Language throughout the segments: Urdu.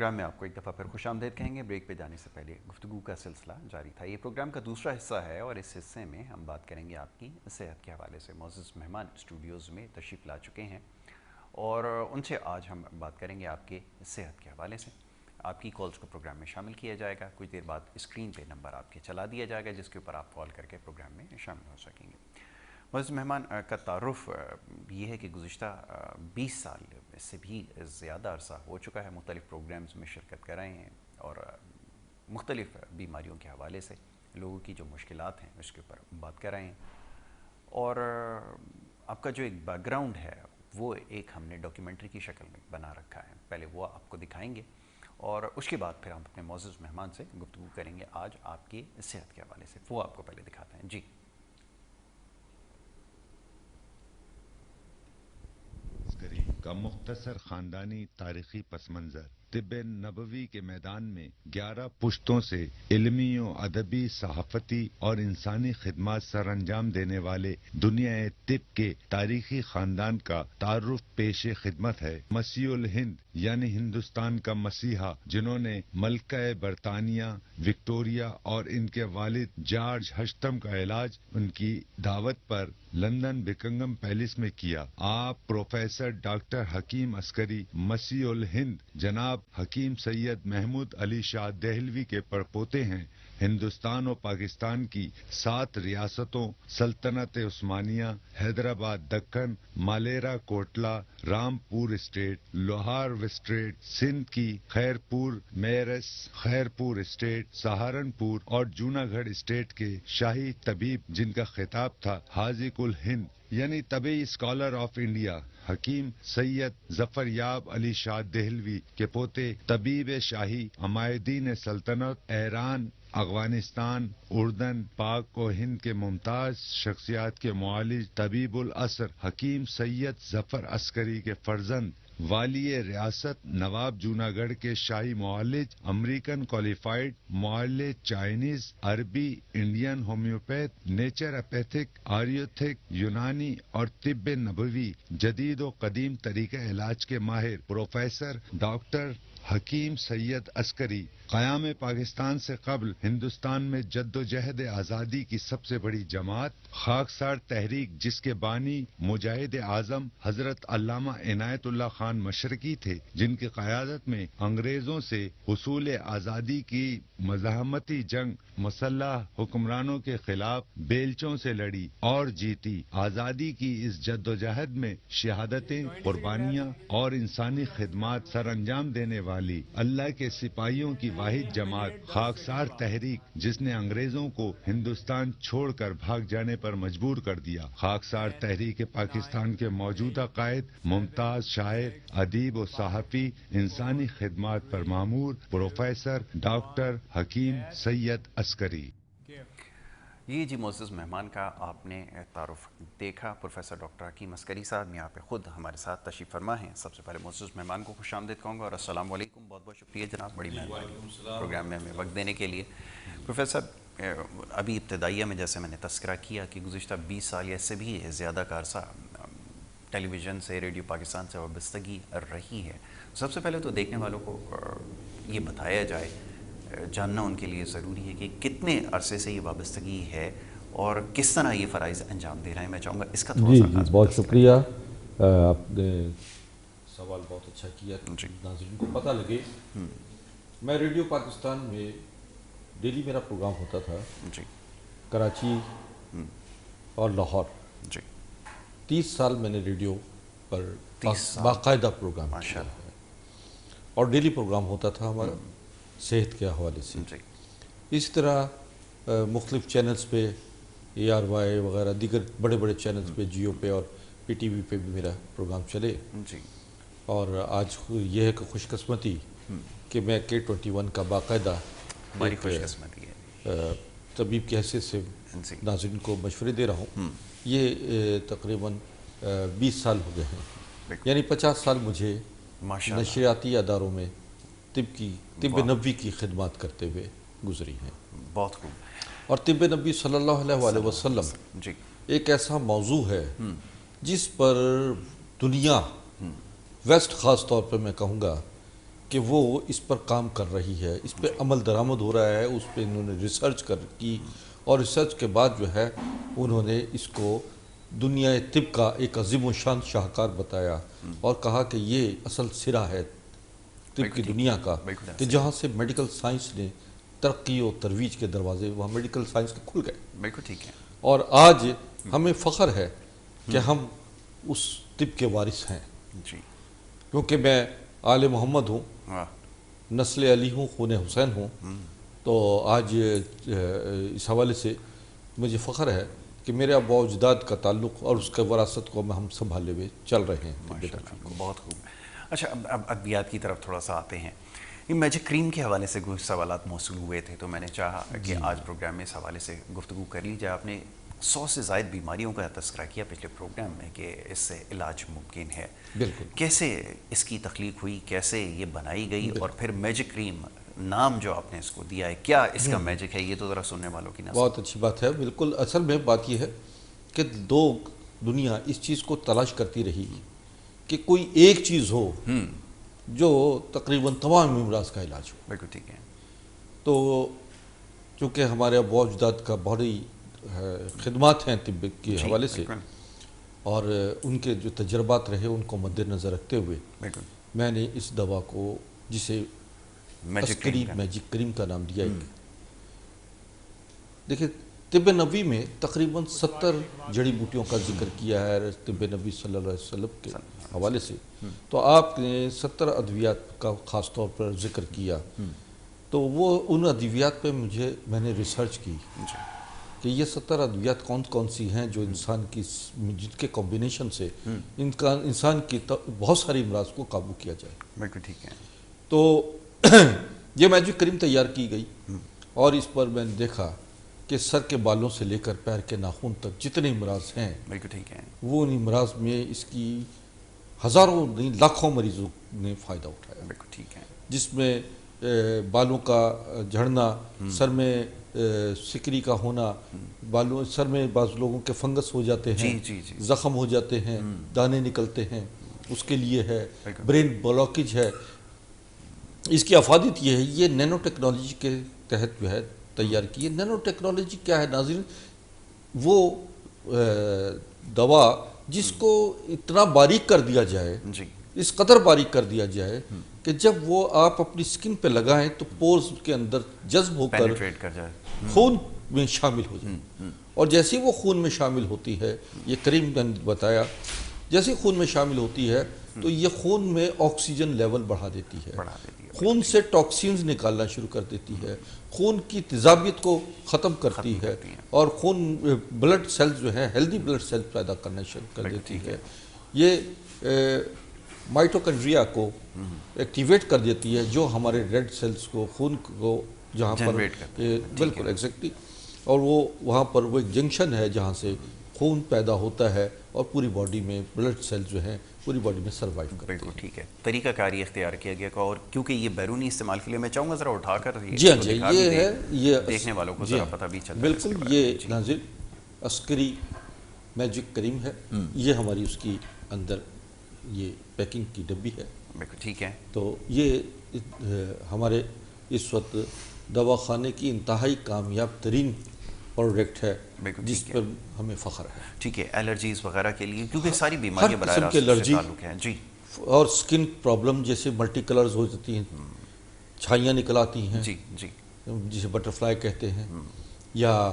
پروگرام میں آپ کو ایک دفعہ پھر خوش آمدید کہیں گے۔ بریک پہ جانے سے پہلے گفتگو کا سلسلہ جاری تھا۔ یہ پروگرام کا دوسرا حصہ ہے اور اس حصے میں ہم بات کریں گے آپ کی صحت کے حوالے سے۔ معزز مہمان اسٹوڈیوز میں تشریف لا چکے ہیں اور ان سے آج ہم بات کریں گے آپ کے صحت کے حوالے سے۔ آپ کی کالز کو پروگرام میں شامل کیا جائے گا۔ کچھ دیر بعد اسکرین پہ نمبر آپ کے چلا دیا جائے گا جس کے اوپر آپ کال کر کے پروگرام میں شامل ہو سکیں گے۔ معزز مہمان کا تعارف یہ ہے کہ گزشتہ 20 سال سے بھی زیادہ عرصہ ہو چکا ہے مختلف پروگرامز میں شرکت کر رہے ہیں اور مختلف بیماریوں کے حوالے سے لوگوں کی جو مشکلات ہیں اس کے اوپر بات کر رہے ہیں، اور آپ کا جو ایک بیک گراؤنڈ ہے وہ ایک ہم نے ڈاکیومنٹری کی شکل میں بنا رکھا ہے۔ پہلے وہ آپ کو دکھائیں گے اور اس کے بعد پھر ہم اپنے معزز مہمان سے گفتگو کریں گے آج آپ کی صحت کے حوالے سے۔ وہ آپ کو پہلے دکھاتے ہیں۔ جی کا مختصر خاندانی تاریخی پس منظر۔ طب نبوی کے میدان میں 11 پشتوں سے علمی و ادبی، صحافتی اور انسانی خدمات سر انجام دینے والے دنیا طب کے تاریخی خاندان کا تعارف پیش خدمت ہے۔ مسیح الہند یعنی ہندوستان کا مسیحا، جنہوں نے ملکہ برطانیہ وکٹوریہ اور ان کے والد جارج ہشتم کا علاج ان کی دعوت پر لندن بکنگم پیلس میں کیا۔ آپ پروفیسر ڈاکٹر حکیم عسکری مسیح الہند جناب حکیم سید محمود علی شاہ دہلوی کے پڑپوتے ہیں۔ ہندوستان و پاکستان کی 7 ریاستوں سلطنت عثمانیہ، حیدرآباد دکن، مالیرا کوٹلا، رامپور اسٹیٹ، لوہار اسٹیٹ، سندھ کی خیرپور میرس، خیرپور اسٹیٹ، سہارنپور اور جوناگڑھ اسٹیٹ کے شاہی طبیب جن کا خطاب تھا حاذق الہند یعنی طبی اسکالر آف انڈیا، حکیم سید ظفر یاب علی شاہ دہلوی کے پوتے، طبیب شاہی، عمائدین سلطنت، ایران، افغانستان، اردن، پاک و ہند کے ممتاز شخصیات کے معالج، طبیب العصر حکیم سید ظفر عسکری کے فرزند، والی ریاست نواب جوناگڑھ کے شاہی معالج، امریکن کوالیفائڈ معالج، چائنیز، عربی، انڈین ہومیوپیتھ، نیچروپیتھک، آیورویدک، یونانی اور طب نبوی جدید و قدیم طریقہ علاج کے ماہر پروفیسر ڈاکٹر حکیم سید عسکری، قیام پاکستان سے قبل ہندوستان میں جد و جہد آزادی کی سب سے بڑی جماعت خاکسار تحریک، جس کے بانی مجاہد اعظم حضرت علامہ عنایت اللہ خان مشرقی تھے، جن کی قیادت میں انگریزوں سے حصول آزادی کی مزاحمتی جنگ مسلح حکمرانوں کے خلاف بیلچوں سے لڑی اور جیتی۔ آزادی کی اس جد و جہد میں شہادتیں، قربانیاں اور انسانی خدمات سر انجام دینے والی اللہ کے سپاہیوں کی واحد جماعت خاکسار تحریک، جس نے انگریزوں کو ہندوستان چھوڑ کر بھاگ جانے پر مجبور کر دیا۔ خاکسار تحریک پاکستان کے موجودہ قائد، ممتاز شاعر، ادیب و صحافی، انسانی خدمات پر مامور پروفیسر ڈاکٹر حکیم سید عسکری۔ یہ جی معزز مہمان کا آپ نے تعارف دیکھا۔ پروفیسر ڈاکٹر حکیم عسکری صاحب یہاں پہ خود ہمارے ساتھ تشریف فرما ہیں۔ سب سے پہلے معزز مہمان کو خوش آمدید کہوں گا اور السلام علیکم۔ بہت بہت شکریہ جناب، بڑی مہربانی پروگرام میں ہمیں وقت دینے کے لیے۔ پروفیسر، ابھی ابتدائیہ میں جیسے میں نے تذکرہ کیا کہ گزشتہ 20 سال یا اس سے بھی زیادہ کا عرصہ ٹیلی ویژن سے، ریڈیو پاکستان سے وابستگی رہی ہے۔ سب سے پہلے تو دیکھنے والوں کو یہ بتایا جائے، جاننا ان کے لیے ضروری ہے کہ کتنے عرصے سے یہ وابستگی ہے اور کس طرح یہ فرائض انجام دے رہے ہیں۔ میں چاہوں گا اس کا تھوڑا سا خاص بہت شکریہ، آپ نے سوال بہت اچھا کیا کہ ناظرین کو پتہ لگے۔ میں ریڈیو پاکستان میں ڈیلی میرا پروگرام ہوتا تھا، جی، کراچی اور لاہور۔ جی، 30 سال میں نے ریڈیو پر باقاعدہ پروگرام کیا ہے اور ڈیلی پروگرام ہوتا تھا ہمارا صحت کے حوالے سے۔ اس طرح مختلف چینلز پہ ARY وغیرہ دیگر بڑے بڑے چینلز پہ، جیو پہ اور PTV پہ بھی میرا پروگرام چلے۔ اور آج یہ ہے کہ خوش قسمتی کہ میں K21 کا باقاعدہ طبیب کی حیثیت سے ناظرین کو مشورے دے رہا ہوں۔ یہ تقریباً 20 سال ہو گئے ہیں، یعنی 50 سال مجھے نشریاتی اداروں میں طب نبوی کی خدمات کرتے ہوئے گزری ہیں۔ بہت خوب۔ اور طب نبوی صلی اللہ علیہ وآلہ وسلم ایک ایسا موضوع ہے جس پر دنیا، ویسٹ خاص طور پر میں کہوں گا کہ وہ اس پر کام کر رہی ہے، اس پہ عمل درآمد ہو رہا ہے، اس پہ انہوں نے ریسرچ کی، اور ریسرچ کے بعد جو ہے انہوں نے اس کو دنیا طب کا ایک عظیم و شان شاہکار بتایا اور کہا کہ یہ اصل سرا ہے طب کی دنیا کا، کہ جہاں سے میڈیکل سائنس نے ترقی و ترویج کے دروازے وہاں میڈیکل سائنس کے کھل گئے. بالکل ٹھیک ہے. اور آج ہمیں فخر ہے کہ ہم اس طب کے وارث ہیں، جی، کیونکہ میں آل محمد ہوں، نسل علی ہوں، خون حسین ہوں. تو آج اس حوالے سے مجھے فخر ہے کہ میرے ابا و اجداد کا تعلق اور اس کے وراثت کو ہم سنبھالے ہوئے چل رہے ہیں. بہت خوب. اچھا، اب ادویات کی طرف تھوڑا سا آتے ہیں. یہ میجک کریم کے حوالے سے کچھ سوالات موصول ہوئے تھے، تو میں نے چاہا کہ آج پروگرام میں اس حوالے سے گفتگو کر لی جائے. آپ نے 100 سے زائد بیماریوں کا تذکرہ کیا پچھلے پروگرام میں کہ اس سے علاج ممکن ہے. بالکل. کیسے اس کی تخلیق ہوئی، کیسے یہ بنائی گئی، اور پھر میجک کریم نام جو آپ نے اس کو دیا ہے، کیا اس کا میجک ہے، یہ تو ذرا سننے والوں کی نظر. بہت اچھی بات ہے. بالکل. اصل میں بات یہ ہے کہ دنیا اس چیز کو تلاش کرتی رہی کہ کوئی ایک چیز ہو جو تقریباً تمام امراض کا علاج ہو. بالکل ٹھیک ہے. تو چونکہ ہمارے ابا و اجداد کا بڑی خدمات ہیں طب کے حوالے سے، اور ان کے جو تجربات رہے ان کو مد نظر رکھتے ہوئے میں نے اس دوا کو، جسے میجک کریم کا نام دیا. دیکھیں، طب نبوی میں تقریباً 70 جڑی بوٹیوں کا ذکر کیا ہے طب نبوی صلی اللہ علیہ وسلم کے حوالے سے. تو آپ نے 70 ادویات کا خاص طور پر ذکر کیا. تو وہ ان ادویات پہ میں نے ریسرچ کی کہ یہ 70 ادویات کون سی ہیں جو انسان کی، جن کے کمبینیشن سے انسان کی بہت ساری امراض کو قابو کیا جائے. بالکل ٹھیک ہے. تو یہ میجک کریم تیار کی گئی، اور اس پر میں نے دیکھا کہ سر کے بالوں سے لے کر پیر کے ناخن تک جتنے امراض ہیں، بالکل ٹھیک ہے، وہ ان امراض میں اس کی ہزاروں نہیں لاکھوں مریضوں نے فائدہ اٹھایا. بالکل ٹھیک ہے. جس میں بالوں کا جھڑنا، سر میں سکری کا ہونا، سر میں بعض لوگوں کے فنگس ہو جاتے ہیں، زخم ہو جاتے ہیں، دانے نکلتے ہیں، اس کے لیے ہے. برین بلاکیج ہے، اس کی افادیت یہ ہے، یہ نینو ٹیکنالوجی کے تحت جو ہے تیار کی ہے. نینو ٹیکنالوجی کیا ہے ناظرین؟ وہ دوا جس کو اتنا باریک کر دیا جائے، اس قدر باریک کر دیا جائے کہ جب وہ آپ اپنی سکن پہ لگائیں تو پورز کے اندر جذب ہو کر خون میں شامل ہو جائے. اور جیسے وہ خون میں شامل ہوتی ہے، یہ کریم نے بتایا، جیسے خون میں شامل ہوتی ہے تو یہ خون میں آکسیجن لیول بڑھا دیتی ہے، خون سے ٹاکسینز نکالنا شروع کر دیتی ہے، خون کی تیزابیت کو ختم کرتی ہے، اور خون بلڈ سیلز جو ہیں ہیلدی بلڈ سیلز پیدا کرنا شروع کر دیتی ہے. یہ مائٹوکانڈریا کو ایکٹیویٹ کر دیتی ہے، جو ہمارے ریڈ سیلز کو، خون کو جہاں پر بالکل ایگزیکٹلی، اور وہ وہاں پر وہ ایک جنکشن ہے جہاں سے خون پیدا ہوتا ہے اور پوری باڈی میں بلڈ سیل جو ہیں پوری باڈی میں سروائیو کرتے ہیں. بالکل ٹھیک ہے. طریقہ کاری اختیار کیا گیا، اور کیونکہ یہ بیرونی استعمال کے لیے میں چاہوں گا ذرا اٹھا کر یہ ہے، یہ دیکھنے والوں کو ذرا پتہ بھی چلتا ہے. بالکل. یہ ناظر عسکری میجک کریم ہے، یہ ہماری اس کی اندر یہ پیکنگ کی ڈبی ہے. بالکل ٹھیک ہے. تو یہ ہمارے اس وقت دواخانے کی انتہائی کامیاب ترین پروڈکٹ ہے، جس پر ہمیں فخر ہے. ٹھیک ہے. الرجیز وغیرہ کے لیے، کیونکہ ساری بیماریاں براہ راست سے تعلق ہیں. جی. اور سکن پرابلم جیسے ملٹی کلرز ہو جاتی ہیں، چھائیاں نکل آتی ہیں، جسے بٹر فلائی کہتے ہیں، یا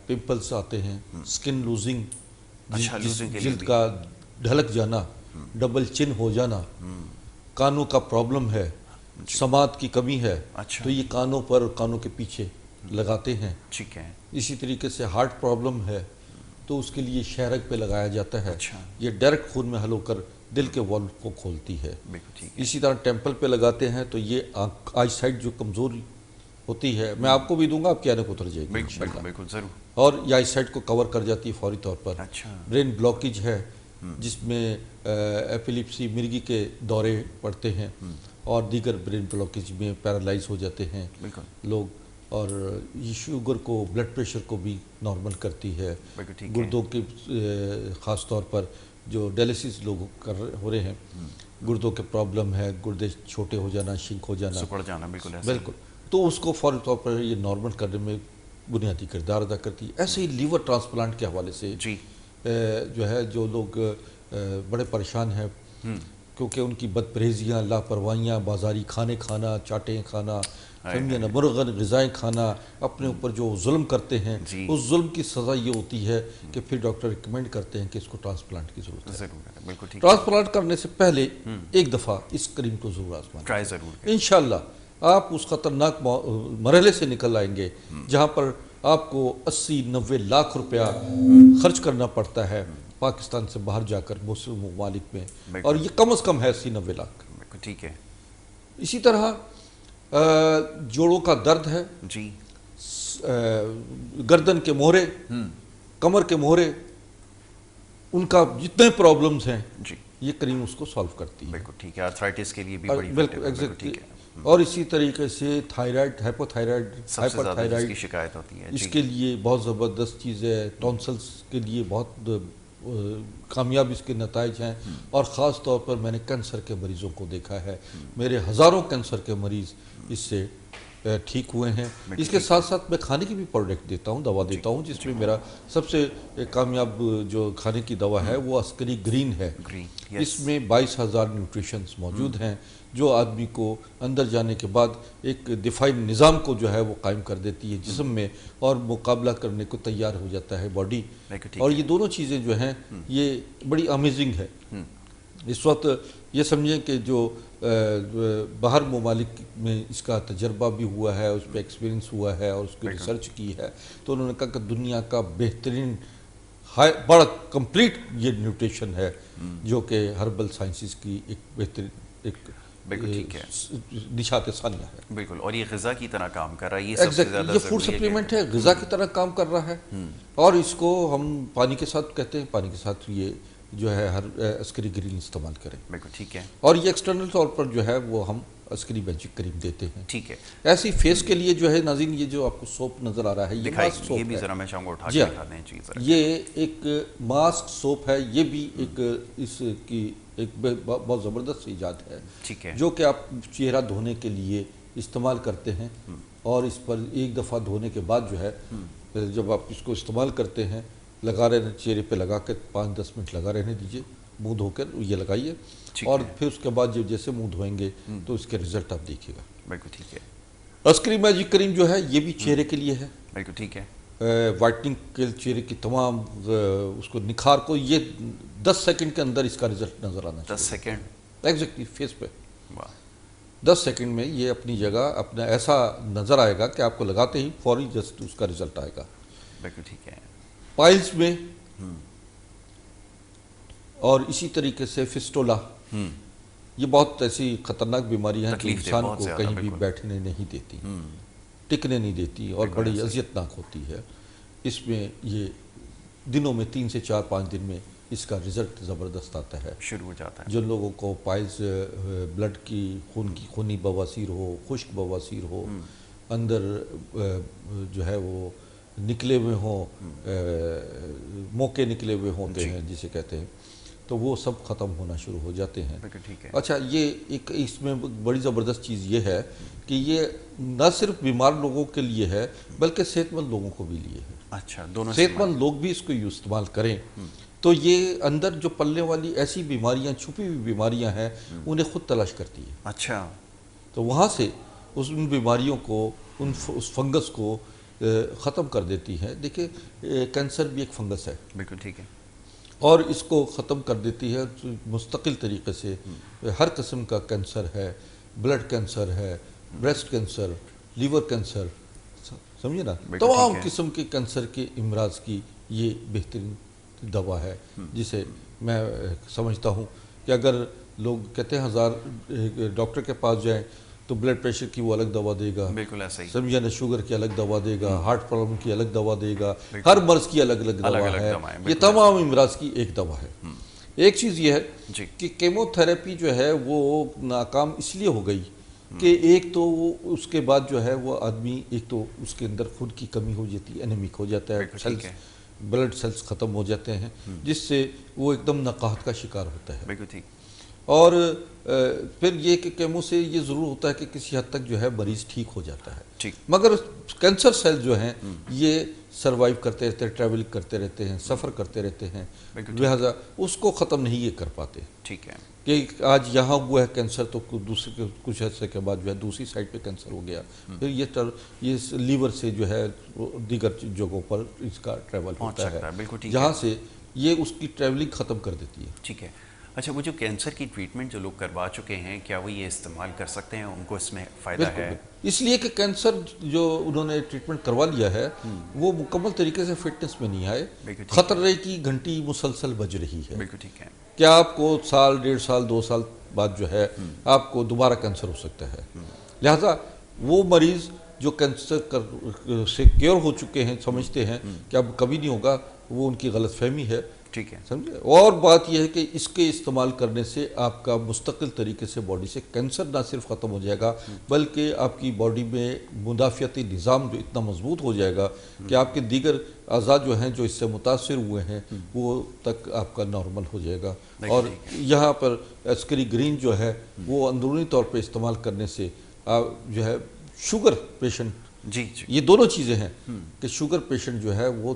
پمپلز آتے ہیں، سکن لوزنگ، جلد کا ڈھلک جانا، ڈبل چن ہو جانا، کانوں کا پرابلم ہے، سماعت کی کمی ہے، تو یہ کانوں پر اور کانوں کے پیچھے لگاتے ہیں. ٹھیک ہے. اسی طریقے سے ہارٹ پرابلم ہے تو اس کے لیے شہرگ پہ لگایا جاتا ہے. یہ ڈائریکٹ خون میں حل ہو کر دل کے والو کو کھولتی ہے. اسی طرح ٹیمپل پہ لگاتے ہیں تو یہ آئی سائٹ جو کمزوری ہوتی ہے، میں آپ کو بھی دوں گا، آپ کی آنکھ اتر جائے گی انشاءاللہ. بالکل ضرور. اور یہ آئی سائٹ کو کور کر جاتی ہے فوری طور پر. برین بلاکیج ہے جس میں ایپیلیپسی، مرگی کے دورے پڑتے ہیں، اور دیگر برین بلاکیج میں پیرالائز ہو جاتے ہیں لوگ. اور یہ شوگر کو، بلڈ پریشر کو بھی نارمل کرتی ہے. گردوں کے خاص طور پر جو ڈائلسس لوگ ہو رہے ہیں گردوں کے پرابلم ہے، گردے چھوٹے ہو جانا، شنک ہو جانا، سکڑ جانا، بالکل ایسا بالکل، تو اس کو فوری طور پر یہ نارمل کرنے میں بنیادی کردار ادا کرتی ہے۔ ایسے ہی لیور ٹرانسپلانٹ کے حوالے سے جی جو ہے جو لوگ بڑے پریشان ہیں کیونکہ ان کی بد پرہیزیاں، لاپرواہیاں، بازاری کھانے کھانا، چاٹیں کھانا، سمجھے نا، مرغن غذائیں کھانا، اپنے اوپر جو ظلم کرتے ہیں، اس ظلم کی سزا یہ ہوتی ہے کہ پھر ڈاکٹر ریکمینڈ کرتے ہیں کہ اس کو ٹرانسپلانٹ کی ضرورت ہے۔ بالکل ٹھیک، ٹرانسپلانٹ کرنے سے پہلے ایک دفعہ اس کریم کو ضرور آزمائیں، ٹرائی ضرور، انشاءاللہ آپ اس خطرناک مرحلے سے نکل آئیں گے جہاں پر آپ کو 80-90 لاکھ روپیہ خرچ کرنا پڑتا ہے پاکستان سے باہر جا کر مسلم ممالک میں، اور یہ کم از کم ہے 80-90 لاکھ۔ بالکل ٹھیک ہے اسی طرح جوڑوں کا درد ہے، جی، گردن کے مہرے، کمر کے مہرے، ان کا جتنے پرابلمز ہیں جی، یہ کریم اس کو سالو کرتی ہے۔ بالکل ٹھیک ہے، آرتھرائٹس کے لیے بھی بڑی بالکل ایگزیکٹلی، اور اسی طریقے سے thyroid, hypo thyroid, hyper thyroid کی شکایت ہوتی ہے، اس کے لیے بہت زبردست چیز ہے۔ ٹونسلز کے لیے بہت کامیاب اس کے نتائج ہیں، اور خاص طور پر میں نے کینسر کے مریضوں کو دیکھا ہے، میرے ہزاروں کینسر کے مریض اس سے ٹھیک ہوئے ہیں۔ اس کے ساتھ ساتھ میں کھانے کی بھی پروڈکٹ دیتا ہوں، دوا دیتا ہوں، جس میں میرا سب سے کامیاب جو کھانے کی دوا ہے وہ عسکری گرین ہے۔ اس میں 22,000 نیوٹریشنز موجود ہیں جو آدمی کو اندر جانے کے بعد ایک دفاعی نظام کو جو ہے وہ قائم کر دیتی ہے جسم میں، اور مقابلہ کرنے کو تیار ہو جاتا ہے باڈی۔ اور یہ دونوں چیزیں جو ہیں یہ بڑی امیزنگ ہے۔ اس وقت یہ سمجھیں کہ جو باہر ممالک میں اس کا تجربہ بھی ہوا ہے، اس پہ ایکسپیرینس ہوا ہے، اور اس کی ریسرچ کی ہے، تو انہوں نے کہا کہ دنیا کا بہترین بڑا کمپلیٹ یہ نیوٹریشن ہے جو کہ ہربل سائنسز کی ایک بہترین ایک نشات ثانیہ ہے۔ بالکل، اور یہ غذا کی طرح کام کر رہا ہے، یہ سب سے زیادہ یہ فوڈ سپلیمنٹ ہے، غذا کی طرح کام کر رہا ہے، اور اس کو ہم پانی کے ساتھ کہتے ہیں، پانی کے ساتھ یہ جو ہے ہر عسکری گرین استعمال کریں۔ بالکل ٹھیک ہے، اور یہ ایکسٹرنل طور پر جو ہے وہ ہم عسکری میجک کریم دیتے ہیں۔ ٹھیک ہے، ایسی فیس کے لیے جو ہے ناظرین یہ جو آپ کو سوپ نظر آ رہا ہے یہ ماسک سوپ ہے، یہ بھی ذرا میں چاہوں گا اٹھا کے دکھا دیں چیز، یہ ایک ماسک سوپ ہے، یہ بھی ایک اس کی ایک بہت زبردست ایجاد ہے، ٹھیک ہے، جو کہ آپ چہرہ دھونے کے لیے استعمال کرتے ہیں، اور اس پر ایک دفعہ دھونے کے بعد جو ہے جب آپ اس کو استعمال کرتے ہیں لگا رہنے، چہرے پہ لگا کے 5-10 منٹ لگا رہنے دیجئے، منہ دھو کر یہ لگائیے، اور پھر اس کے بعد جیسے منہ دھوئیں گے تو اس کے رزلٹ آپ دیکھیے گا۔ بالکل ٹھیک ہے، عسکری میجک کریم جو ہے یہ بھی چہرے کے لیے ہے، بالکل ٹھیک ہے، وائٹننگ کے چہرے کی تمام اس کو نکھار کو، یہ 10 سیکنڈ کے اندر اس کا رزلٹ نظر آنا چاہیے۔ 10 سیکنڈ ایگزیکٹلی فیس پہ 10 سیکنڈ میں یہ اپنی جگہ اپنا ایسا نظر آئے گا کہ آپ کو لگاتے ہی فوری جسٹ اس کا رزلٹ آئے گا۔ بالکل ٹھیک ہے، پائلز میں، اور اسی طریقے سے فسٹولا، یہ بہت ایسی خطرناک بیماریاں ہیں جو انسان کو کہیں بھی بیٹھنے نہیں دیتی، ٹکنے نہیں دیتی، اور بڑی اذیتناک ہوتی ہے۔ اس میں یہ دنوں میں 3 سے 4-5 دن میں اس کا رزلٹ زبردست آتا ہے، شروع ہو جاتا ہے۔ جن لوگوں کو پائلز بلڈ کی خونی بواسیر ہو، خشک بواسیر ہو، اندر جو ہے وہ نکلے ہوئے ہوں، موقع نکلے ہوئے ہوتے ہیں جسے کہتے ہیں، تو وہ سب ختم ہونا شروع ہو جاتے ہیں۔ اچھا، یہ ایک اس میں بڑی زبردست چیز یہ ہے کہ یہ نہ صرف بیمار لوگوں کے لیے ہے بلکہ صحت مند لوگوں کو بھی لیے ہے۔ اچھا، دونوں صحت مند لوگ بھی اس کو استعمال کریں تو یہ اندر جو پلنے والی ایسی بیماریاں، چھپی ہوئی بیماریاں ہیں، انہیں خود تلاش کرتی ہے۔ اچھا، تو وہاں سے ان بیماریوں کو، اس فنگس کو ختم کر دیتی ہے۔ دیکھیں کینسر بھی ایک فنگس ہے، بالکل ٹھیک ہے، اور اس کو ختم کر دیتی ہے مستقل طریقے سے۔ ہر قسم کا کینسر ہے، بلڈ کینسر ہے، بریسٹ کینسر، لیور کینسر، سمجھے نا، تمام قسم کے کینسر کے امراض کی یہ بہترین دوا ہے، جسے میں سمجھتا ہوں کہ اگر لوگ کہتے ہیں 1000 ڈاکٹر کے پاس جائیں تو بلڈ پریشر کی وہ الگ دوا دے گا، بالکل ایسا ہی، سمجھے نا، شوگر کی الگ دوا دے گا، ہارٹ پرابلم کی الگ دوا دے گا، ہر مرض کی الگ الگ دوا ہے، یہ تمام امراض کی ایک دوا ہے۔ ایک چیز یہ ہے کہ کیمو تھراپی جو ہے وہ ناکام اس لیے ہو گئی کہ ایک تو اس کے بعد جو ہے وہ آدمی، ایک تو اس کے اندر خون کی کمی ہو جاتی ہے، انیمک ہو جاتا ہے، بلڈ سیلز ختم ہو جاتے ہیں، جس سے وہ ایک دم نقاہت کا شکار ہوتا ہے۔ اور پھر یہ کہ کیمو سے یہ ضرور ہوتا ہے کہ کسی حد تک جو ہے مریض ٹھیک ہو جاتا ہے، مگر کینسر سیل جو ہیں یہ سروائیو کرتے رہتے ہیں، ٹریول کرتے رہتے ہیں، سفر کرتے رہتے ہیں، لہٰذا اس کو ختم نہیں یہ کر پاتے. ٹھیک ہے کہ آج یہاں ہوا ہے کینسر تو دوسرے کچھ عرصے کے بعد جو ہے دوسری سائڈ پہ کینسر ہو گیا، پھر یہ لیور سے جو ہے دیگر جگہوں پر اس کا ٹریول ہوتا ہے، جہاں سے یہ اس کی ٹریولنگ ختم کر دیتی ہے. ٹھیک ہے. اچھا، وہ جو کینسر کی ٹریٹمنٹ جو لوگ کروا چکے ہیں، کیا وہ یہ استعمال کر سکتے ہیں؟ ان کو اس میں فائدہ ہے؟ اس لیے کہ کینسر جو انہوں نے ٹریٹمنٹ کروا لیا ہے وہ مکمل طریقے سے فٹنس میں نہیں آئے، خطرے کی گھنٹی مسلسل بج رہی ہے. بالکل ٹھیک ہے. کیا آپ کو سال 1.5 سال 2 سال بعد جو ہے آپ کو دوبارہ کینسر ہو سکتا ہے. لہذا وہ مریض جو کینسر سے کیور ہو چکے ہیں سمجھتے ہیں کہ اب کبھی نہیں ہوگا، وہ ان کی غلط فہمی ہے. ٹھیک ہے. سمجھے. اور بات یہ ہے کہ اس کے استعمال کرنے سے آپ کا مستقل طریقے سے باڈی سے کینسر نہ صرف ختم ہو جائے گا بلکہ آپ کی باڈی میں مدافعتی نظام جو اتنا مضبوط ہو جائے گا کہ آپ کے دیگر اعضاء جو ہیں جو اس سے متاثر ہوئے ہیں وہ تک آپ کا نارمل ہو جائے گا. اور یہاں پر عسکری گرین جو ہے وہ اندرونی طور پہ استعمال کرنے سے جو ہے شوگر پیشنٹ، یہ دونوں چیزیں ہیں کہ شوگر پیشنٹ جو ہے وہ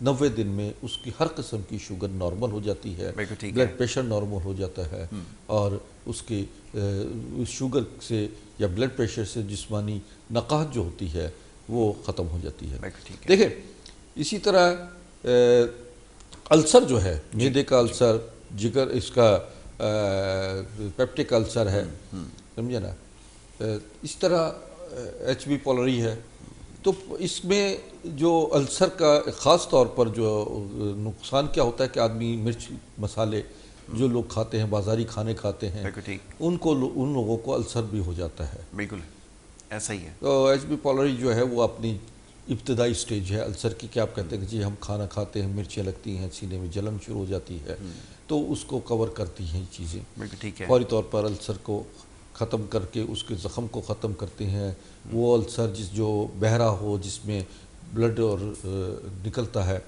90 دن میں اس کی ہر قسم کی شوگر نارمل ہو جاتی ہے، بلڈ پریشر نارمل ہو جاتا ہے، اور اس کی شوگر سے یا بلڈ پریشر سے جسمانی نقاہت جو ہوتی ہے وہ ختم ہو جاتی ہے. دیکھیں اسی طرح السر جو ہے، معدے کا السر، جگر اس کا پیپٹک السر ہے، سمجھے نا، اس طرح ایچ بی پولری ہے. تو اس میں جو السر کا خاص طور پر جو نقصان کیا ہوتا ہے کہ آدمی مرچ مسالے جو لوگ کھاتے ہیں، بازاری کھانے کھاتے ہیں، ان لوگوں کو السر بھی ہو جاتا ہے. بالکل ایسا ہی ہے. تو ایچ بی پولری جو ہے وہ اپنی ابتدائی سٹیج ہے السر کی، کہ آپ کہتے ہیں کہ جی ہم کھانا کھاتے ہیں، مرچیں لگتی ہیں، سینے میں جلن شروع ہو جاتی ہے، تو اس کو کور کرتی ہیں یہ چیزیں. فوری طور پر السر کو ختم کر کے اس کے زخم کو ختم کرتے ہیں. وہ السر جو بہرا ہو، جس میں بلڈ اور نکلتا ہے،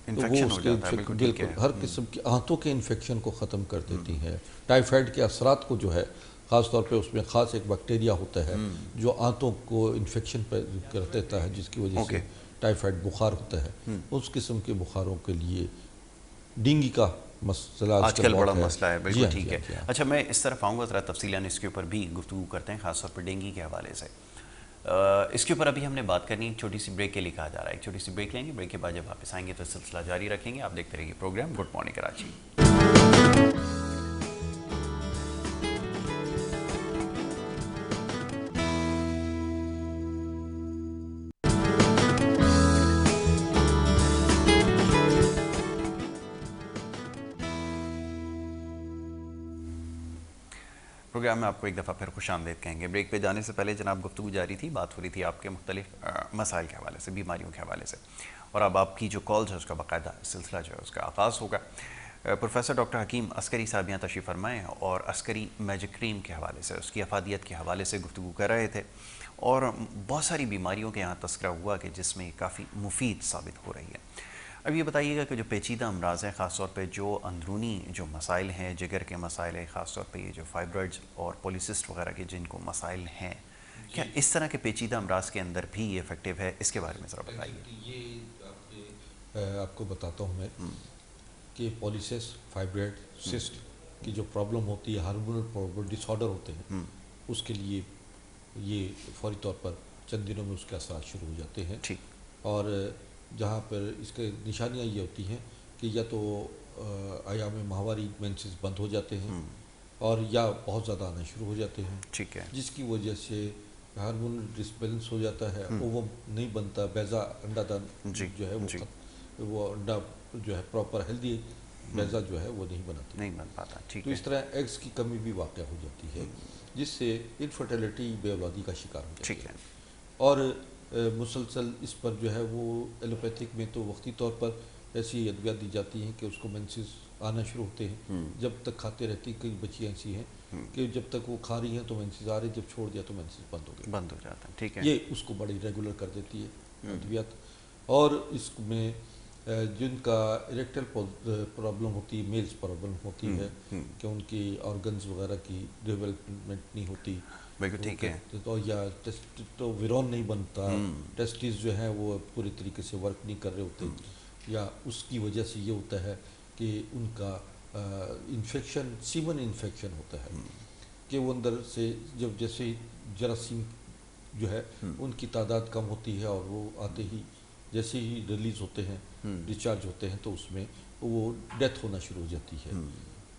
تو وہ اس کے بالکل ہر قسم کی آنتوں کے انفیکشن کو ختم کر دیتی ہیں. ٹائیفائڈ کے اثرات کو جو ہے خاص طور پہ اس میں خاص ایک بیکٹیریا ہوتا ہے جو آنتوں کو انفیکشن کر دیتا ہے، جس کی وجہ سے ٹائیفائڈ بخار ہوتا ہے. اس قسم کے بخاروں کے لیے ڈینگی کا مسئلہ آج کل بڑا مسئلہ ہے. بالکل ٹھیک ہے. اچھا، میں اس طرف آؤں گا، ذرا تفصیلاً اس کے اوپر بھی گفتگو کرتے ہیں، خاص طور پر ڈینگی کے حوالے سے. اس کے اوپر ابھی ہم نے بات کرنی ہے، چھوٹی سی بریک کے لیے کہا جا رہا ہے. ایک چھوٹی سی بریک لیں گے، بریک کے بعد جب واپس آئیں گے تو سلسلہ جاری رکھیں گے. آپ دیکھتے رہیے programme good morning Karachi. Programme میں آپ کو ایک دفعہ پھر خوش آمدید کہیں گے. بریک پہ جانے سے پہلے جناب گفتگو جاری تھی، بات ہو رہی تھی آپ کے مختلف مسائل کے حوالے سے، بیماریوں کے حوالے سے، اور اب آپ کی جو کالز ہے اس کا باقاعدہ سلسلہ جو ہے اس کا آغاز ہوگا. پروفیسر ڈاکٹر حکیم عسکری صاحب یہاں تشریف فرمائے ہیں اور عسکری میجک کریم کے حوالے سے، اس کی افادیت کے حوالے سے گفتگو کر رہے تھے، اور بہت ساری بیماریوں کے یہاں تذکرہ ہوا کہ جس میں کافی مفید ثابت ہو رہی ہے. اب یہ بتائیے گا کہ جو پیچیدہ امراض ہیں، خاص طور پہ جو اندرونی جو مسائل ہیں، جگر کے مسائل ہیں، خاص طور پہ یہ جو فائبرائڈز اور پولیسسٹ وغیرہ کے جن کو مسائل ہیں، کیا اس طرح کے پیچیدہ امراض کے اندر بھی یہ افیکٹو ہے؟ اس کے بارے میں ذرا بتائیے. یہ آپ کو بتاتا ہوں میں کہ پولیسسٹ، فائبرائڈ، سسٹ کی جو پرابلم ہوتی ہے، ہارمونل ڈس آرڈر ہوتے ہیں، اس کے لیے یہ فوری طور پر چند دنوں میں اس کے اثرات شروع ہو جاتے ہیں. اور جہاں پر اس کے نشانیاں یہ ہوتی ہیں کہ یا تو ایام ماہواری مینسز بند ہو جاتے ہیں اور یا بہت زیادہ آنا شروع ہو جاتے ہیں. ٹھیک ہے. جس کی وجہ سے ہارمونل ڈسبیلنس ہو جاتا ہے، اووم نہیں بنتا، بیضا انڈا دان جو ہے وہ انڈا جو ہے پراپر ہیلدی بیضا جو ہے وہ نہیں بن پاتا. تو اس طرح ایگز کی کمی بھی واقع ہو جاتی ہے، جس سے انفرٹیلٹی، بے اولادی کا شکار ہو جاتی ہے. اور مسلسل اس پر جو ہے وہ ایلوپیتھک میں تو وقتی طور پر ایسی ادویات دی جاتی ہیں کہ اس کو مینسز آنا شروع ہوتے ہیں جب تک کھاتے رہتی. کئی بچیاں ایسی ہیں کہ جب تک وہ کھا رہی ہیں تو مینسز آ رہی، جب چھوڑ دیا تو مینسز بند ہو جاتا ہے. ٹھیک ہے. یہ اس کو بڑی ریگولر کر دیتی ہے ادویات. اور اس میں جن کا اریکٹل پرابلم ہوتی ہے، میلز پرابلم ہوتی ہے کہ ان کی آرگنز وغیرہ کی ڈیولپمنٹ نہیں ہوتی، بالکل ٹھیک ہے، تو یا ٹیسٹوسٹیرون نہیں بنتا، ٹیسٹیز جو ہیں وہ پوری طریقے سے ورک نہیں کر رہے ہوتے، یا اس کی وجہ سے یہ ہوتا ہے کہ ان کا انفیکشن، سیمن انفیکشن ہوتا ہے کہ وہ اندر سے جب جیسے جراثیم جو ہے ان کی تعداد کم ہوتی ہے اور وہ آتے ہی جیسے ہی ریلیز ہوتے ہیں، ڈسچارج ہوتے ہیں، تو اس میں وہ ڈیتھ ہونا شروع ہو جاتی ہے.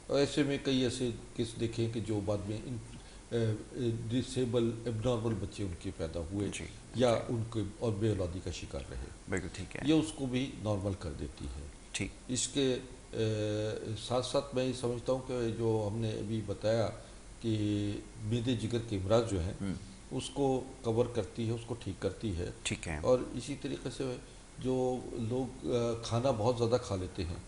اور ایسے میں کئی ایسے کیس دیکھیں کہ جو بعد میں ڈسیبل ایب نارمل بچے ان کے پیدا ہوئے یا ان کے اور بے اولادی کا شکار رہے. بالکل ٹھیک ہے، یہ اس کو بھی نارمل کر دیتی ہے. ٹھیک. اس کے ساتھ ساتھ میں یہ سمجھتا ہوں کہ جو ہم نے ابھی بتایا کہ معدے جگر کے امراض جو ہیں اس کو کور کرتی ہے، اس کو ٹھیک کرتی ہے. ٹھیک ہے. اور اسی طریقے سے جو لوگ کھانا بہت زیادہ کھا لیتے ہیں،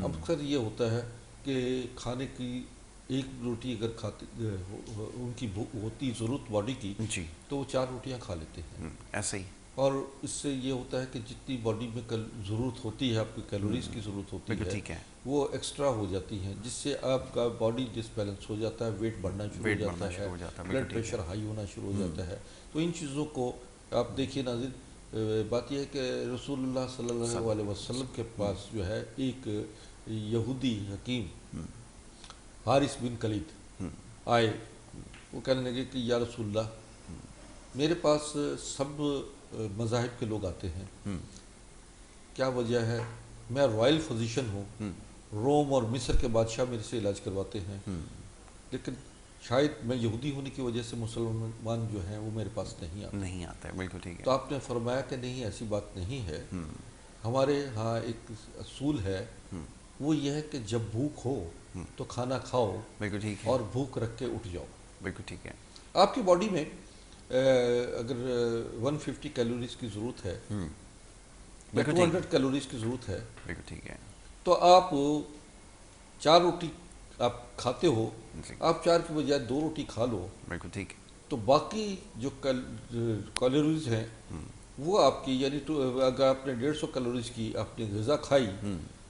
اکثر یہ ہوتا ہے کہ کھانے کی ایک روٹی اگر کھاتے ان کی ہوتی ضرورت باڈی کی، جی، تو وہ 4 روٹیاں کھا لیتے ہیں. ایسے ہی. اور اس سے یہ ہوتا ہے کہ جتنی باڈی میں ضرورت ہوتی ہے، آپ کی کیلوریز کی ضرورت ہوتی ہے، وہ ایکسٹرا ہو جاتی ہیں، جس سے آپ کا باڈی ڈس بیلنس ہو جاتا ہے، ویٹ بڑھنا شروع ہو جاتا ہے، بلڈ پریشر ہائی ہونا شروع ہو جاتا ہے. تو ان چیزوں کو آپ دیکھیے ناظرین، بات یہ ہے کہ رسول اللہ صلی اللہ علیہ وسلم کے پاس جو ہے ایک یہودی حکیم حارث بن کلید آئے. وہ کہنے لگے کہ یا رسول اللہ، میرے پاس سب مذاہب کے لوگ آتے ہیں، کیا وجہ ہے؟ میں رائل فزیشن ہوں، روم اور مصر کے بادشاہ میرے سے علاج کرواتے ہیں، لیکن شاید میں یہودی ہونے کی وجہ سے مسلمان جو ہیں وہ میرے پاس نہیں آتا ہے. بالکل ٹھیک ہے. تو آپ نے فرمایا کہ نہیں، ایسی بات نہیں ہے. ہمارے ہاں ایک اصول ہے، وہ یہ ہے کہ جب بھوک ہو تو کھانا کھاؤ، بالکل ٹھیک ہے، اور بھوک رکھ کے اٹھ جاؤ. بالکل ٹھیک ہے. آپ کی باڈی میں اگر 150 کیلوریز کی ضرورت ہے یا 200 کیلوریز کی ضرورت ہے، بالکل ٹھیک ہے، تو آپ 4 روٹی آپ کھاتے ہو، آپ 4 کی بجائے 2 روٹی کھا لو. بالکل ٹھیک. تو باقی جو کیلوریز ہیں وہ آپ کی، یعنی اگر آپ نے 150 کیلوریز کی آپ نے غذا کھائی،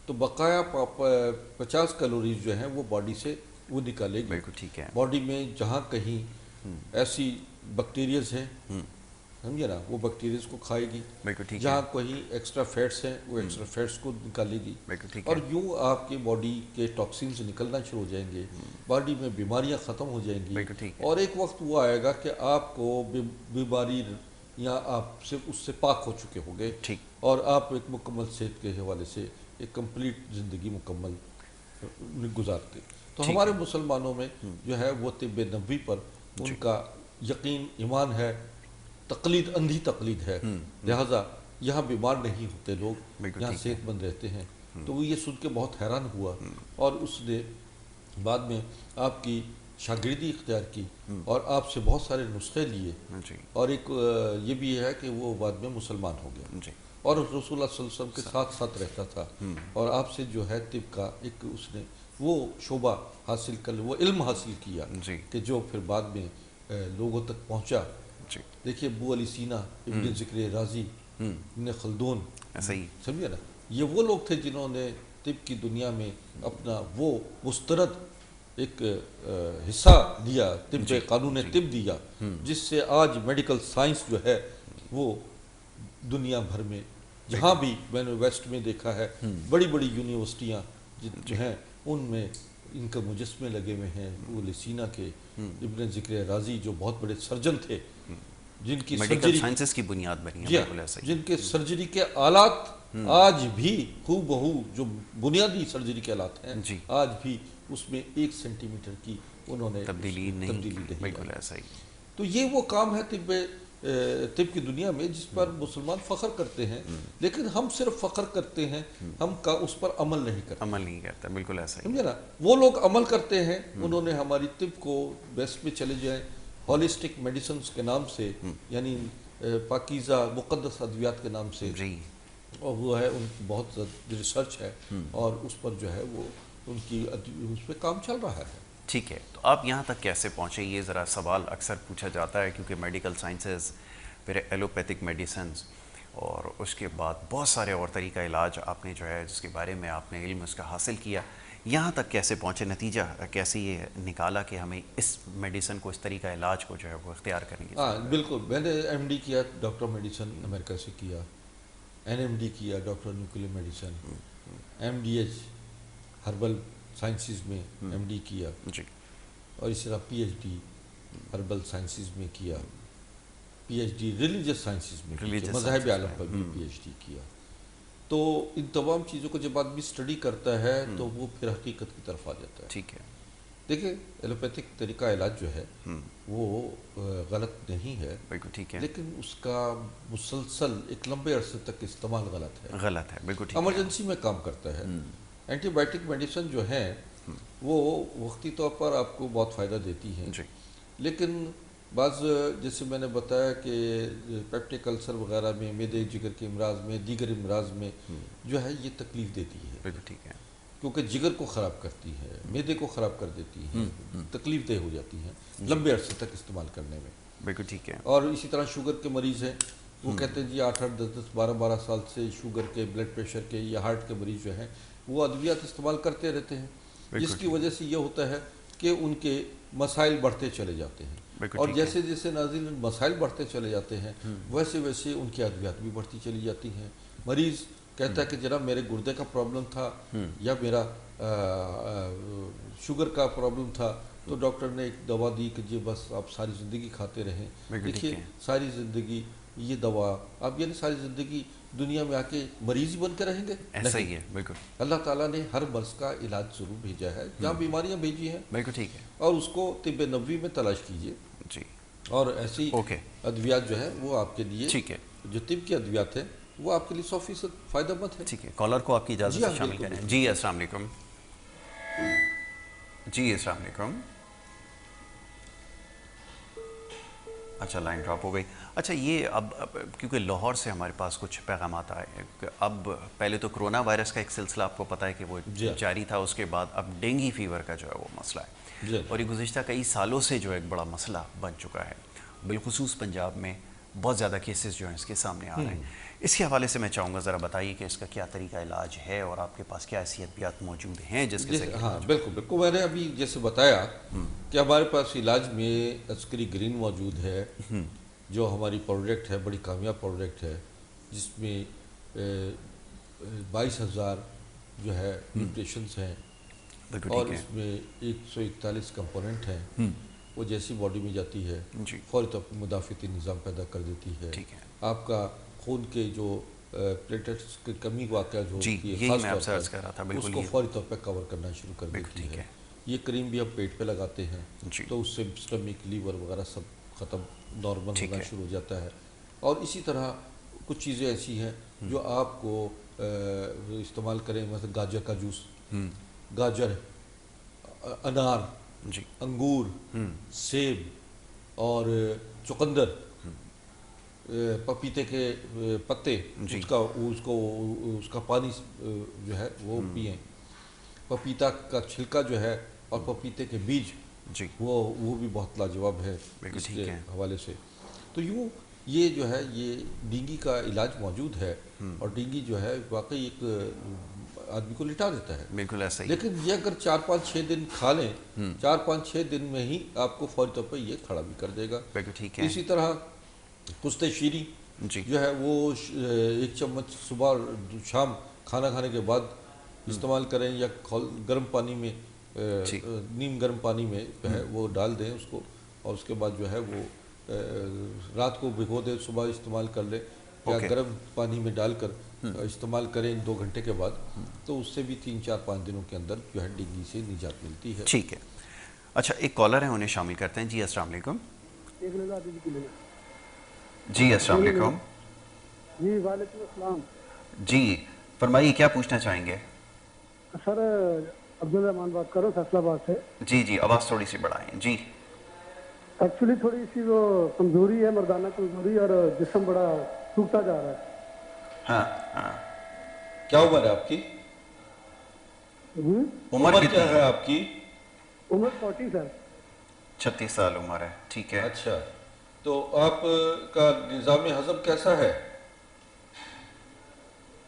تو بقایا 50 کیلوریز جو ہیں وہ باڈی سے وہ نکالے گی. بالکل ٹھیک ہے. باڈی میں جہاں کہیں ایسی بیکٹیریاز ہیں، سمجھے نا، وہ بیکٹیریاز کو کھائے گی. بالکل ٹھیک ہے. جہاں کہیں ایکسٹرا فیٹس ہیں وہ ایکسٹرا فیٹس کو نکالے گی. بالکل ٹھیک ہے. اور یوں آپ کی باڈی کے ٹاکسینز نکلنا شروع ہو جائیں گے، باڈی میں بیماریاں ختم ہو جائیں گی. بالکل ٹھیک ہے. اور ایک وقت وہ آئے گا کہ آپ کو بیماری یا آپ سے اس سے پاک ہو چکے ہو گے، ٹھیک. اور آپ ایک مکمل صحت کے حوالے سے ایک کمپلیٹ زندگی مکمل گزارتے. تو ہمارے مسلمانوں میں جو ہے وہ طب نبوی پر ان کا یقین، ایمان ہے. تقلید اندھی تقلید ہے، لہٰذا یہاں بیمار نہیں ہوتے لوگ، یہاں صحت مند رہتے ہیں. تو وہ یہ سن کے بہت حیران ہوا، اور اس نے بعد میں آپ کی شاگردی اختیار کی اور آپ سے بہت سارے نسخے لیے. اور ایک یہ بھی ہے کہ وہ بعد میں مسلمان ہو گیا، اور رسول اللہ صلی اللہ علیہ وسلم کے ساتھ ساتھ رہتا تھا. اور آپ سے جو ہے طب کا ایک اس نے وہ شعبہ حاصل کر، وہ علم حاصل کیا کہ جو پھر بعد میں لوگوں تک پہنچا. دیکھیے ابو علی سینا، ابن ذکر رازی، ابن خلدون، سمجھے نا، یہ وہ لوگ تھے جنہوں نے طب کی دنیا میں اپنا وہ مستند ایک حصہ دیا، طب قانون طب دیا، جس سے آج میڈیکل سائنس جو ہے وہ دنیا بھر میں جہاں بھی میں نے ویسٹ میں دیکھا ہے، بڑی بڑی یونیورسٹیاں جو ہیں ان میں ان کے مجسمے لگے ہوئے ہیں ابو علی سینا کے، ابن ذکر رازی جو بہت بڑے سرجن تھے، جن کی میڈیکل سائنسز کی بنیاد بنی ہے، جن کے سرجری کے آلات آج بھی ہو بہو جو بنیادی سرجری کے آلات ہیں، آج بھی اس میں 1 سینٹی میٹر کی انہوں نے تبدیلی نہیں. بالکل ایسا ہی. تو یہ وہ کام ہے طب کی دنیا میں جس پر مسلمان فخر کرتے ہیں، لیکن ہم صرف فخر کرتے ہیں، ہم کا اس پر عمل نہیں کرتے. بالکل ایسا ہی. سمجھے نا، وہ لوگ عمل کرتے ہیں، انہوں نے ہماری طب کو ویسٹ میں چلے جائیں ہالسٹک میڈیسنز کے نام سے، یعنی پاکیزہ مقدس ادویات کے نام سے، اور وہ ہے ان کی بہت ریسرچ ہے، اور اس پر جو ہے وہ ان کی اس پہ کام چل رہا ہے. ٹھیک ہے. تو آپ یہاں تک کیسے پہنچے؟ یہ ذرا سوال اکثر پوچھا جاتا ہے، کیونکہ میڈیکل سائنسز، پھر ایلوپیتھک میڈیسنز، اور اس کے بعد بہت سارے اور طریقہ علاج آپ نے جو ہے جس کے بارے میں آپ نے علم اس کا حاصل کیا، یہاں تک کیسے پہنچے، نتیجہ کیسے یہ نکالا کہ ہمیں اس میڈیسن کو، اس طریقہ علاج کو جو ہے وہ اختیار کریں گے؟ ہاں بالکل، میں نے ایم ڈی کیا ڈاکٹر میڈیسن امریکہ سے کیا، این ایم ڈی کیا doctor nuclear medicine, M D H herbal sciences میں ایم ڈی کیا، جی، اور اس طرح P H D herbal sciences میں کیا، P H D religious sciences میں کیا، مذاہب عالم پر بھی پی ایچ ڈی کیا. تو ان تمام چیزوں کو جب آدمی اسٹڈی کرتا ہے تو وہ پھر حقیقت کی طرف آ جاتا ہے. ٹھیک ہے. دیکھیں ایلوپیتھک طریقہ علاج جو ہے وہ غلط نہیں ہے، بالکل ٹھیک ہے، لیکن اس کا مسلسل ایک لمبے عرصے تک استعمال غلط ہے. غلط ہے، بالکل ٹھیک ہے. ایمرجنسی میں کام کرتا ہے. اینٹی بائیوٹک میڈیسن جو ہیں وہ وقتی طور پر آپ کو بہت فائدہ دیتی ہیں، جی، لیکن بعض جیسے میں نے بتایا کہ پیپٹک السر وغیرہ میں، معدے جگر کے امراض میں، دیگر امراض میں جو ہے یہ تکلیف دیتی ہے، بالکل ٹھیک ہے، کیونکہ جگر کو خراب کرتی ہے، معدے کو خراب کر دیتی ہے، تکلیف دہ ہو جاتی ہیں لمبے عرصے تک استعمال کرنے میں. بالکل ٹھیک ہے. اور اسی طرح شوگر کے مریض ہیں، وہ کہتے ہیں جی 8-8 10-10 12-12 سال سے شوگر کے، بلڈ پریشر کے یا ہارٹ کے مریض جو ہیں وہ ادویات استعمال کرتے رہتے ہیں، جس کی وجہ سے یہ ہوتا ہے کہ ان کے مسائل بڑھتے چلے جاتے ہیں. اور جیسے جیسے ناظرین مسائل بڑھتے چلے جاتے ہیں ویسے ویسے ان کی ادویات بھی بڑھتی چلی جاتی ہیں. مریض کہتا ہے کہ جناب میرے گردے کا پرابلم تھا یا میرا شوگر کا پرابلم تھا، تو ڈاکٹر نے ایک دوا دی کہ جی بس آپ ساری زندگی کھاتے رہیں. دیکھیے ساری زندگی یہ دوا آپ یعنی ساری زندگی دنیا میں آ کے مریض بن کے رہیں گے؟ ایسا ہی ہے. بالکل. اللہ تعالیٰ نے ہر مرض کا علاج ضرور بھیجا ہے، جہاں بیماریاں بھیجی ہیں. بالکل ٹھیک ہے. اور اس کو طب نبوی میں تلاش کیجیے. جی. اور ایسی ادویات جو ہے وہ آپ کے لیے، ٹھیک ہے، جو طب کی ادویات ہیں وہ آپ کے لیے 100% فائدہ مند ہے. ٹھیک ہے. کالر کو آپ کی اجازت سے شامل کریں. جی السلام علیکم. جی السلام علیکم. اچھا لائن ڈراپ ہو گئی. اچھا یہ اب کیونکہ لاہور سے ہمارے پاس کچھ پیغامات آئے، اب پہلے تو کرونا وائرس کا ایک سلسلہ آپ کو پتہ ہے کہ وہ جاری تھا، اس کے بعد اب ڈینگی فیور کا جو ہے وہ مسئلہ ہے، اور یہ گزشتہ کئی سالوں سے جو ایک بڑا مسئلہ بن چکا ہے، بالخصوص پنجاب میں بہت زیادہ کیسز جو ہیں اس کے سامنے آ رہے ہیں. اس کے حوالے سے میں چاہوں گا ذرا بتائیے کہ اس کا کیا طریقہ علاج ہے اور آپ کے پاس کیا ایسی ادویات موجود ہیں جس کے ذریعے. ہاں بالکل بالکل، میں نے ابھی جیسے بتایا کہ ہمارے پاس علاج میں عسکری گرین موجود ہے، جو ہماری پروڈکٹ ہے، بڑی کامیاب پروڈکٹ ہے، جس میں 22,000 جو ہے نیوٹریشنز ہیں، اور اس میں 141 کمپوننٹ ہیں. وہ جیسی باڈی میں جاتی ہے فوری طور پر مدافعتی نظام پیدا کر دیتی ہے. آپ کا خون کے جو پلیٹلیٹس کی کمی واقع جو ہوتی ہے خاص طور پر اس کو فوری طور پہ کور کرنا شروع کر دیتی ہے. یہ کریم بھی ہم پیٹ پہ لگاتے ہیں تو اس سے اسٹمک، لیور وغیرہ سب ختم، نارمل ہونا شروع ہو جاتا ہے. اور اسی طرح کچھ چیزیں ایسی ہیں جو آپ کو استعمال کریں، مثلا گاجر کا جوس، گاجر، انار، انگور، سیب اور چقندر، پپیتے کے پتے، اس کا پانی جو ہے وہ پئیں. پپیتا کا چھلکا جو ہے اور پپیتے کے بیج وہ بھی بہت لاجواب ہے اس کے حوالے سے. تو یوں یہ جو ہے یہ ڈینگی کا علاج موجود ہے، اور ڈینگی جو ہے واقعی ایک آدمی کو لٹا دیتا ہے. بالکل ایسا ہی. لیکن یہ اگر 4-5-6 دن کھا لیں، 4-5-6 دن میں ہی آپ کو فوری طور پر یہ کھڑا بھی کر دے گا. ٹھیک ہے. اسی طرح کشتے شیریں جو ہے وہ 1 چمچ صبح شام کھانا کھانے کے بعد استعمال کریں، یا گرم پانی میں، نیم گرم پانی میں جو ہے وہ ڈال دیں اس کو، اور اس کے بعد جو ہے وہ رات کو بھگو دیں، صبح استعمال کر لیں، یا گرم پانی میں ڈال کر استعمال کریں 2 گھنٹے کے بعد، تو اس سے بھی 3-4-5 دنوں کے اندر جو ہے ڈینگی سے نجات ملتی ہے. ٹھیک ہے. اچھا ایک کالر ہے، انہیں شامل کرتے ہیں. جی السلام علیکم. جی السلام علیکم. جی وعلیکم السلام. جی فرمائیے کیا پوچھنا چاہیں گے؟ سر عبدالرحمان بات کر رہا ہوں فیصل آباد سے. جی آواز تھوڑی سی بڑھائیں. جی ایکچولی تھوڑی سی وہ کمزوری ہے، مردانہ کمزوری، اور جسم بڑا سوکھتا جا رہا ہے. ہاں. کیا عمر ہے آپ کی؟ عمر کیا ہے آپ کی؟ عمر 40 سر. 36 سال عمر ہے. ٹھیک ہے. اچھا، تو آپ کا نظام ہضم کیسا ہے؟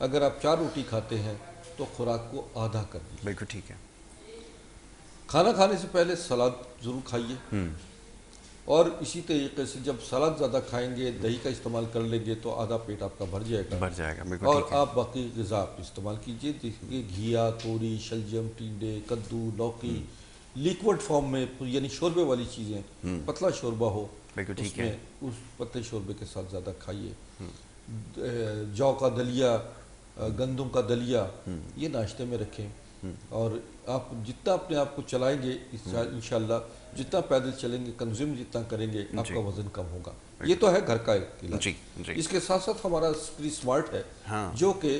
اگر آپ 4 روٹی کھاتے ہیں تو خوراک کو آدھا کر دیجیے. بالکل ٹھیک ہے. کھانا کھانے سے پہلے سلاد ضرور کھائیے, اور اسی طریقے سے جب سلاد زیادہ کھائیں گے, دہی کا استعمال کر لیں گے تو آدھا پیٹ آپ کا بھر جائے گا. بالکل اور ٹھیک ہے. آپ باقی غذا آپ استعمال کیجیے, دیکھیے گھیا, توری, شلجم, ٹینڈے, کدو, لوکی لیکوڈ فارم میں, یعنی شوربے والی چیزیں, پتلا شوربہ ہو اس میں, اس پتلے شوربے کے ساتھ زیادہ کھائیے. جو کا دلیا, گندم کا دلیا, یہ ناشتے میں رکھیں. اور آپ جتنا اپنے آپ کو چلائیں گے انشاءاللہ, جتنا پیدل چلیں گے, کنزیوم جتنا کریں گے, آپ کا وزن کم ہوگا. یہ تو ہے گھر کا علاج. اس کے ساتھ ساتھ ہمارا اسپری سمارٹ ہے, جو کہ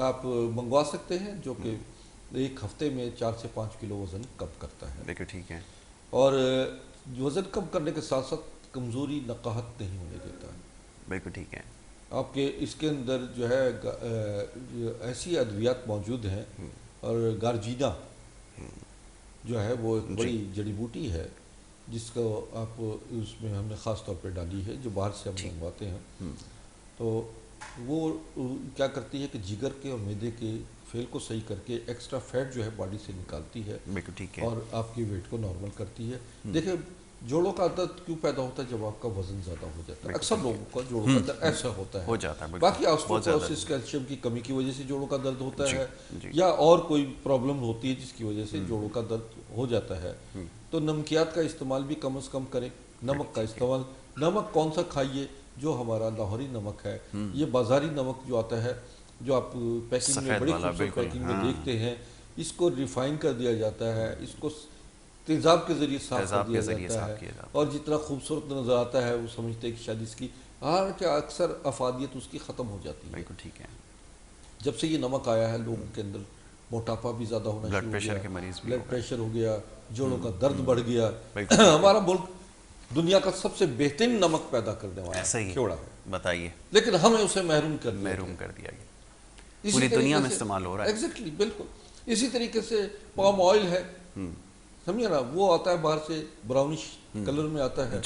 آپ منگوا سکتے ہیں, جو کہ ایک ہفتے میں 4 سے 5 کلو وزن کم کرتا ہے. بالکل ٹھیک ہے. اور وزن کم کرنے کے ساتھ ساتھ کمزوری, نقاہت نہیں ہونے دیتا ہے. بالکل ٹھیک ہے. آپ کے اس کے اندر جو ہے ایسی ادویات موجود ہیں, اور گارجینا جو ہے وہ ایک بڑی جڑی بوٹی ہے جس کو آپ اس میں ہم نے خاص طور پہ ڈالی ہے, جو باہر سے ہم منگواتے ہیں. تو وہ کیا کرتی ہے کہ جگر کے اور معدے کے فیل کو صحیح کر کے ایکسٹرا فیٹ جو ہے باڈی سے نکالتی ہے, اور آپ کی ویٹ کو نارمل کرتی ہے. دیکھیں جوڑوں کا درد کیوں پیدا ہوتا ہے؟ جب آپ کا وزن زیادہ ہو جاتا ہے. اکثر لوگوں کا جوڑوں کا درد ایسا ہوتا ہے. باقی آسٹوپوروسس, کیلشیم کی کمی کی وجہ سے جوڑوں کا درد ہوتا ہے, یا اور کوئی پرابلم ہوتی ہے جس کی وجہ سے جوڑوں کا درد ہو جاتا ہے. تو نمکیات کا استعمال بھی کم از کم کریں. نمک کا استعمال, نمک کون سا کھائیے؟ جو ہمارا لاہوری نمک ہے. یہ بازاری نمک جو آتا ہے, جو آپ پیکنگ میں, بڑی خوبصورت پیکنگ میں دیکھتے ہیں, اس کو ریفائن کر دیا جاتا ہے, اس کو تیزاب کے ذریعے صاف کر دیا جاتا ہے, اور جتنا خوبصورت نظر آتا ہے وہ سمجھتے ہیں کہ شاید اس کی اکثر افادیت اس کی ختم ہو جاتی ہے. بالکل ٹھیک ہے. جب سے یہ نمک آیا ہے, لوگوں کے اندر موٹاپا بھی زیادہ ہونا شروع ہو گیا, بلڈ پریشر ہو گیا, جوڑوں کا درد بڑھ گیا. ہمارا ملک دنیا کا سب سے بہترین نمک پیدا کرنے والا کھیوڑا ہے, بتائیے, لیکن ہمیں اسے محروم کر دیا گیا. پوری دنیا میں استعمال ہو رہا ہے. ایگزیکٹلی, بالکل. اسی طریقے سے پام آئل ہے, سمجھے نا, وہ آتا ہے باہر سے, براؤنش کلر میں آتا ہے.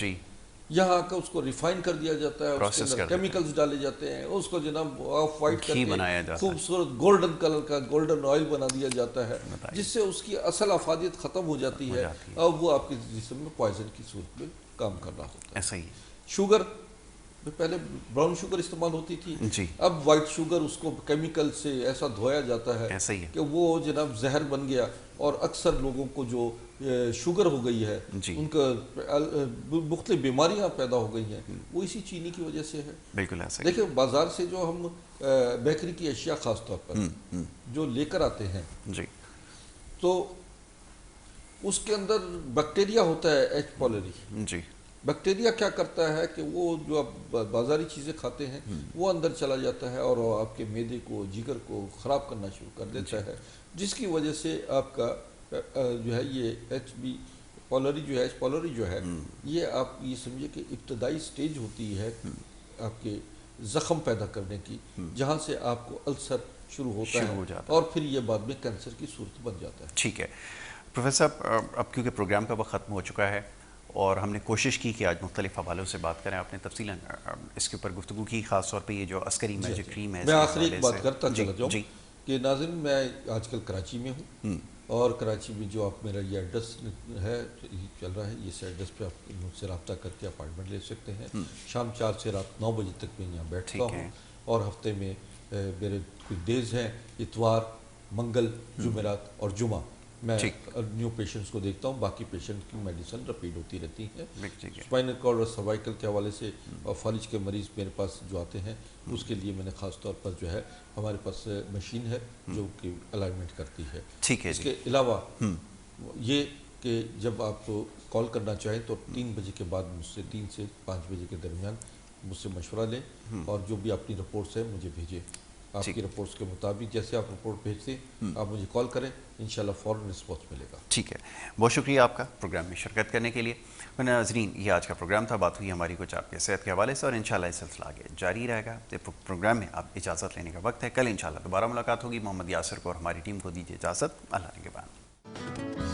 یہاں کا اس کو ریفائن کر دیا جاتا ہے, اس کے اندر کیمیکلز ڈالے جاتے ہیں, اس کو جناب آف وائٹ کر کے خوبصورت گولڈن کلر کا گولڈن آئل بنا دیا جاتا ہے, جس سے اس کی اصل افادیت ختم ہو جاتی ہے, اور وہ آپ کے جسم میں پوائزن کی صورت میں کام کر رہا ہوتا ہے. ایسا ہی. شوگر, پہلے براؤن شوگر استعمال ہوتی تھی, اب وائٹ شوگر, اس کو کیمیکل سے ایسا دھویا جاتا ہے کہ وہ جناب زہر بن گیا, اور اکثر لوگوں کو جو شوگر ہو گئی ہے, ان کا مختلف بیماریاں پیدا ہو گئی ہیں, وہ اسی چینی کی وجہ سے ہے. بالکل ایسا. دیکھیں بازار سے جو ہم بیکری کی اشیاء خاص طور پر جو لے کر آتے ہیں, تو اس کے اندر بیکٹیریا ہوتا ہے, ایچ پولری. بیکٹیریا کیا کرتا ہے کہ وہ جو آپ بازاری چیزیں کھاتے ہیں وہ اندر چلا جاتا ہے, اور آپ کے معدے کو, جگر کو خراب کرنا شروع کر دیتا ہے, جس کی وجہ سے آپ کا جو ہے یہ ایچ پولری جو ہے, یہ آپ یہ سمجھے کہ ابتدائی سٹیج ہوتی ہے آپ کے زخم پیدا کرنے کی, جہاں سے آپ کو السر شروع ہوتا ہے, اور پھر یہ بعد میں کینسر کی صورت بن جاتا ہے. ٹھیک ہے پروفیسر صاحب, اب کیونکہ پروگرام کا وقت ختم ہو چکا ہے, اور ہم نے کوشش کی کہ آج مختلف حوالوں سے بات کریں, آپ نے تفصیلاً اس کے اوپر گفتگو کی, خاص طور پہ یہ جو عسکری میجک کریم ہے. میں آخری ایک بات کرتا چلا جاؤں کہ ناظرین, میں آج کل کراچی میں ہوں, اور کراچی میں جو آپ میرا یہ ایڈریس ہے چل رہا ہے, اس ایڈریس پہ آپ مجھ سے رابطہ کر کے اپائنٹمنٹ لے سکتے ہیں. شام 4 سے رات 9 بجے تک میں یہاں بیٹھتا ہوں, اور ہفتے میں میرے کچھ ڈیز ہیں, اتوار, منگل, جمعرات اور جمعہ, میں نیو پیشنٹس کو دیکھتا ہوں. باقی پیشنٹ کی میڈیسن رپیٹ ہوتی رہتی ہے. اسپائنل کارڈ اور سروائکل کے حوالے سے اور فالج کے مریض میرے پاس جو آتے ہیں, اس کے لیے میں نے خاص طور پر جو ہے ہمارے پاس مشین ہے جو کہ الائنمنٹ کرتی ہے. اس کے علاوہ یہ کہ جب آپ کال کرنا چاہیں تو 3 بجے کے بعد مجھ سے 3 سے 5 بجے کے درمیان مجھ سے مشورہ لیں, اور جو بھی اپنی رپورٹس ہیں مجھے بھیجیں. آپ کی رپورٹس کے مطابق جیسے آپ رپورٹ بھیجتے ہیں آپ مجھے کال کریں, انشاءاللہ فوراً رسپانس ملے گا. ٹھیک ہے, بہت شکریہ آپ کا پروگرام میں شرکت کرنے کے لیے. ناظرین, یہ آج کا پروگرام تھا, بات ہوئی ہماری کچھ آپ کے صحت کے حوالے سے, اور انشاءاللہ یہ سلسلہ آگے جاری رہے گا. پروگرام میں آپ اجازت لینے کا وقت ہے, کل انشاءاللہ دوبارہ ملاقات ہوگی. محمد یاسر کو اور ہماری ٹیم کو دیجیے اجازت. اللہ نگہبان.